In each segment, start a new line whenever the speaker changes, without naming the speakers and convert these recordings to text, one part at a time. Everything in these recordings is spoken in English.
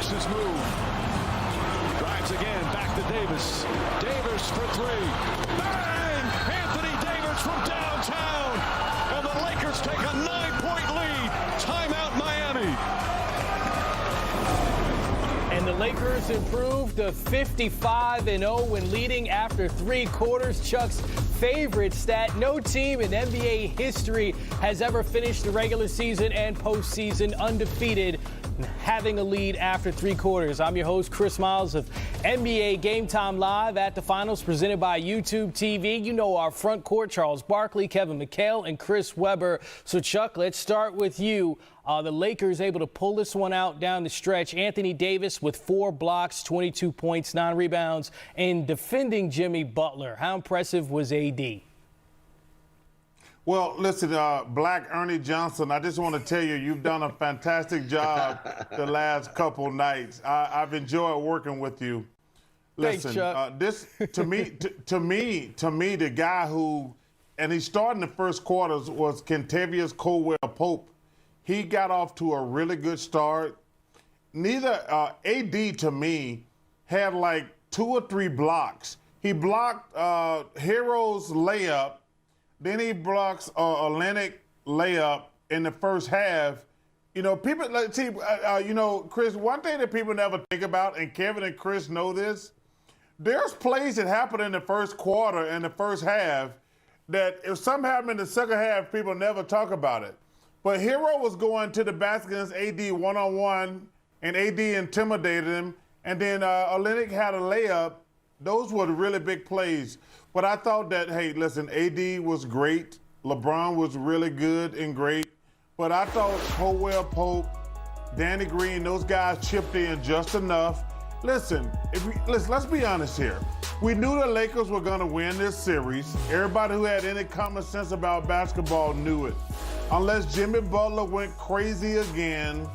reversed his move. Drives again, back to Davis. Davis for three. Bang! Anthony Davis from downtown. And the Lakers take a 9-point lead. Timeout Miami.
And the Lakers improved to 55-0 when leading after 3 quarters. Chuck's favorite stat: no team in NBA history has ever finished the regular season and postseason undefeated, having a lead after 3 quarters. I'm your host, Chris Miles of NBA Game Time Live at the Finals, presented by YouTube TV. You know our front court: Charles Barkley, Kevin McHale, and Chris Webber. So, Chuck, let's start with you. The Lakers able to pull this one out down the stretch. Anthony Davis with 4 blocks, 22 points, 9 rebounds, and defending Jimmy Butler. How impressive was AD?
Well, listen, Black Ernie Johnson, I just want to tell you, you've done a fantastic job the last couple nights. I've enjoyed working with you. Listen, this to me, the guy who, and he started in the first quarters, was Kentavious Caldwell-Pope. He got off to a really good start. Neither AD, to me, had like 2 or 3 blocks. He blocked Hero's layup. Then he blocks a Olynyk layup in the first half. You know, people, Chris, one thing that people never think about, and Kevin and Chris know this, there's plays that happen in the first quarter and the first half that if something happened in the second half, people never talk about it. But Hero was going to the basket against AD one-on-one, and AD intimidated him. And then Olynyk had a layup. Those were the really big plays. But I thought that, hey, listen, AD was great. LeBron was really good and great. But I thought Caldwell-Pope, Danny Green, those guys chipped in just enough. Listen, let's be honest here. We knew the Lakers were going to win this series. Everybody who had any common sense about basketball knew it. Unless Jimmy Butler went crazy again,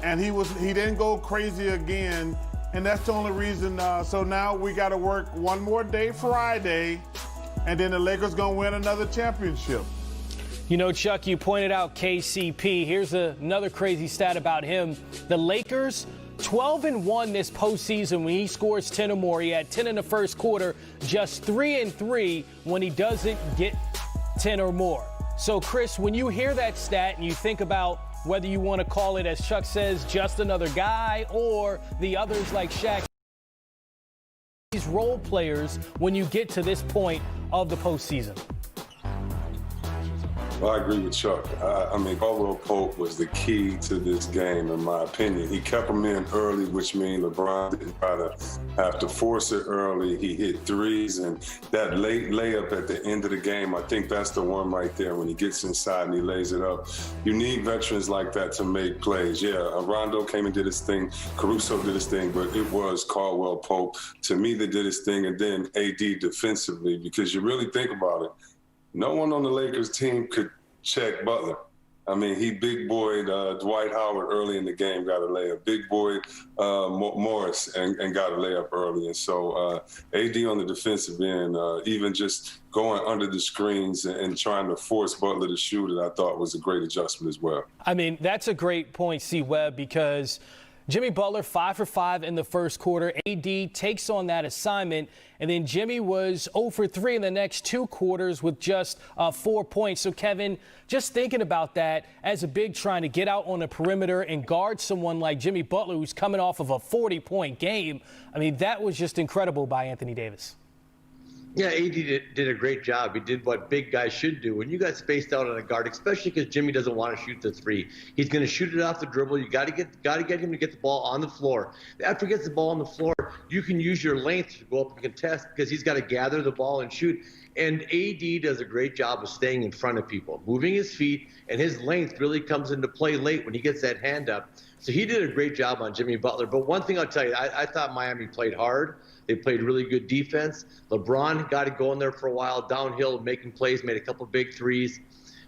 and he didn't go crazy again, and that's the only reason. So now we got to work one more day Friday, and then the Lakers going to win another championship.
You know, Chuck, you pointed out KCP. Here's another crazy stat about him. The Lakers 12-1 this postseason when he scores 10 or more. He had 10 in the first quarter, just 3-3 when he doesn't get 10 or more. So, Chris, when you hear that stat and you think about whether you want to call it, as Chuck says, just another guy, or the others like Shaq, these role players when you get to this point of the postseason?
Well, I agree with Chuck. I mean, Caldwell-Pope was the key to this game, in my opinion. He kept them in early, which means LeBron didn't try to have to force it early. He hit threes, and that late layup at the end of the game, I think that's the one right there when he gets inside and he lays it up. You need veterans like that to make plays. Yeah, Rondo came and did his thing. Caruso did his thing, but it was Caldwell-Pope, to me, that did his thing, and then AD defensively, because you really think about it, no one on the Lakers team could check Butler. I mean, he big boyed Dwight Howard early in the game, got a layup. Big boyed Morris and got a layup early. And so AD on the defensive end, even just going under the screens and trying to force Butler to shoot it, I thought was a great adjustment as well.
I mean, that's a great point, C. Webb, because Jimmy Butler 5 for 5 in the first quarter. AD takes on that assignment, and then Jimmy was 0 for 3 in the next 2 quarters with just 4 points. So, Kevin, just thinking about that as a big trying to get out on the perimeter and guard someone like Jimmy Butler, who's coming off of a 40-point game, I mean, that was just incredible by Anthony Davis.
Yeah, AD did a great job. He did what big guys should do. When you got spaced out on a guard, especially because Jimmy doesn't want to shoot the three, he's going to shoot it off the dribble. You got to get him to get the ball on the floor. After he gets the ball on the floor, you can use your length to go up and contest because he's got to gather the ball and shoot. And AD does a great job of staying in front of people, moving his feet, and his length really comes into play late when he gets that hand up. So he did a great job on Jimmy Butler. But one thing I'll tell you, I thought Miami played hard. They played really good defense. LeBron got it going there for a while, downhill, making plays, made a couple big threes.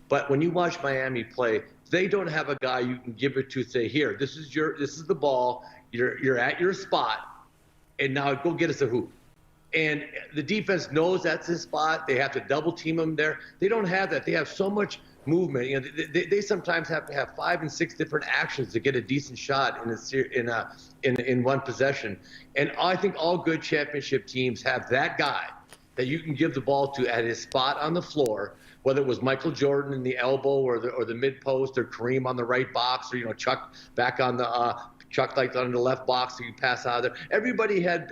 But when you watch Miami play, they don't have a guy you can give it to, say, here, this is the ball, you're at your spot, and now go get us a hoop. And the defense knows that's his spot. They have to double team him there. They don't have that. They have so much movement. You know, they sometimes have to have 5 and 6 different actions to get a decent shot in one possession. And I think all good championship teams have that guy that you can give the ball to at his spot on the floor, whether it was Michael Jordan in the elbow or the mid post, or Kareem on the right box, or Chuck back on the Chuck like on the left box, so you pass out of there. Everybody had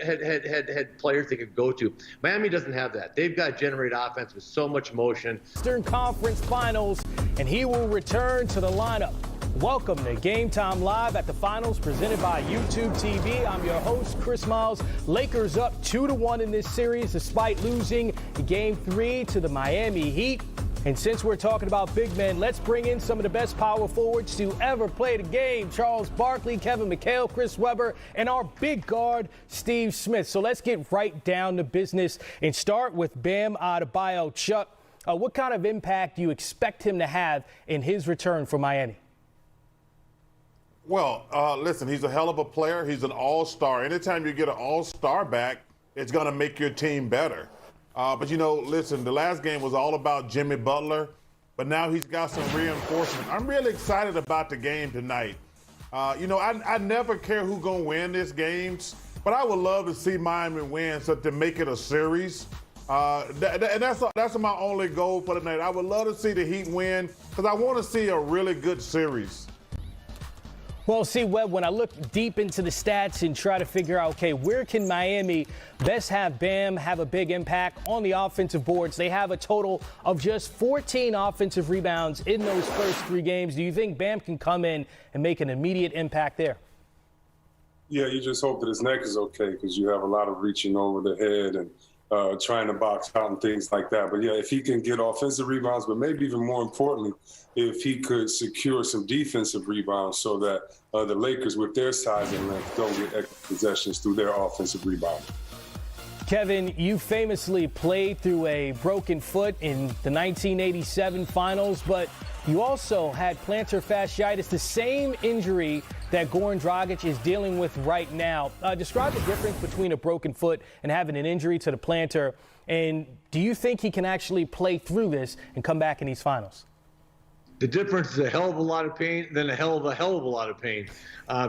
players they could go to. Miami doesn't have that. They've got to generate offense with so much motion.
Eastern Conference Finals, and he will return to the lineup. Welcome to Game Time Live at the Finals, presented by YouTube TV. I'm your host, Chris Miles. Lakers up 2-1 in this series, despite losing Game 3 to the Miami Heat. And since we're talking about big men, let's bring in some of the best power forwards to ever play the game. Charles Barkley, Kevin McHale, Chris Webber, and our big guard, Steve Smith. So let's get right down to business and start with Bam Adebayo. Chuck, what kind of impact do you expect him to have in his return for Miami?
Well, listen, he's a hell of a player. He's an all-star. Anytime you get an all-star back, it's going to make your team better. But, listen, the last game was all about Jimmy Butler, but now he's got some reinforcement. I'm really excited about the game tonight. I never care who's going to win these games, but I would love to see Miami win so to make it a series. And that's my only goal for tonight. I would love to see the Heat win because I want to see a really good series.
Well, see, Webb, when I look deep into the stats and try to figure out, okay, where can Miami best have Bam have a big impact on the offensive boards? They have a total of just 14 offensive rebounds in those first 3 games. Do you think Bam can come in and make an immediate impact there?
Yeah, you just hope that his neck is okay, because you have a lot of reaching over the head and trying to box out and things like that. But, yeah, if he can get offensive rebounds, but maybe even more importantly, if he could secure some defensive rebounds so that the Lakers, with their size and length, don't get extra possessions through their offensive rebound.
Kevin, you famously played through a broken foot in the 1987 finals, but you also had plantar fasciitis, the same injury that Goran Dragic is dealing with right now. Describe the difference between a broken foot and having an injury to the plantar, and do you think he can actually play through this and come back in these finals?
The difference is a hell of a lot of pain, then a hell of a lot of pain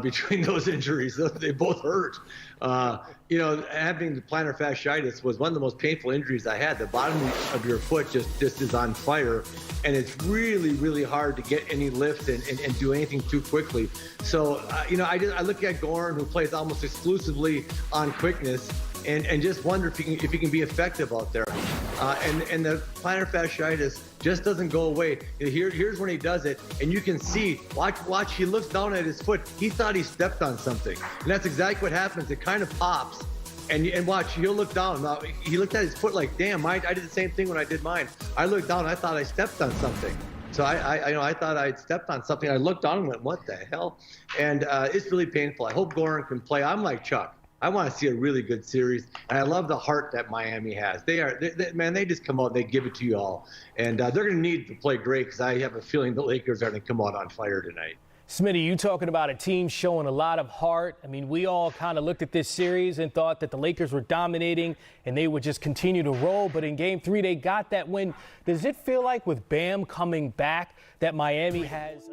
between those injuries. They both hurt. Having the plantar fasciitis was one of the most painful injuries I had. The bottom of your foot just is on fire, and it's really, really hard to get any lift and do anything too quickly. So, I look at Goran, who plays almost exclusively on quickness, and just wonder if he can be effective out there. And the plantar fasciitis just doesn't go away. Here's when he does it, and you can see, watch, he looks down at his foot. He thought he stepped on something. And that's exactly what happens. It kind of pops. And watch, he'll look down. Now, he looked at his foot like, damn, I did the same thing when I did mine. I looked down, I thought I stepped on something. So I thought I'd stepped on something. I looked down and went, what the hell? And it's really painful. I hope Goran can play. I'm like Chuck. I want to see a really good series, and I love the heart that Miami has. They just come out, they give it to you all, and they're going to need to play great, because I have a feeling the Lakers are going to come out on fire tonight.
Smitty, you talking about a team showing a lot of heart. I mean, we all kind of looked at this series and thought that the Lakers were dominating and they would just continue to roll, but in Game 3 they got that win. Does it feel like with Bam coming back that Miami has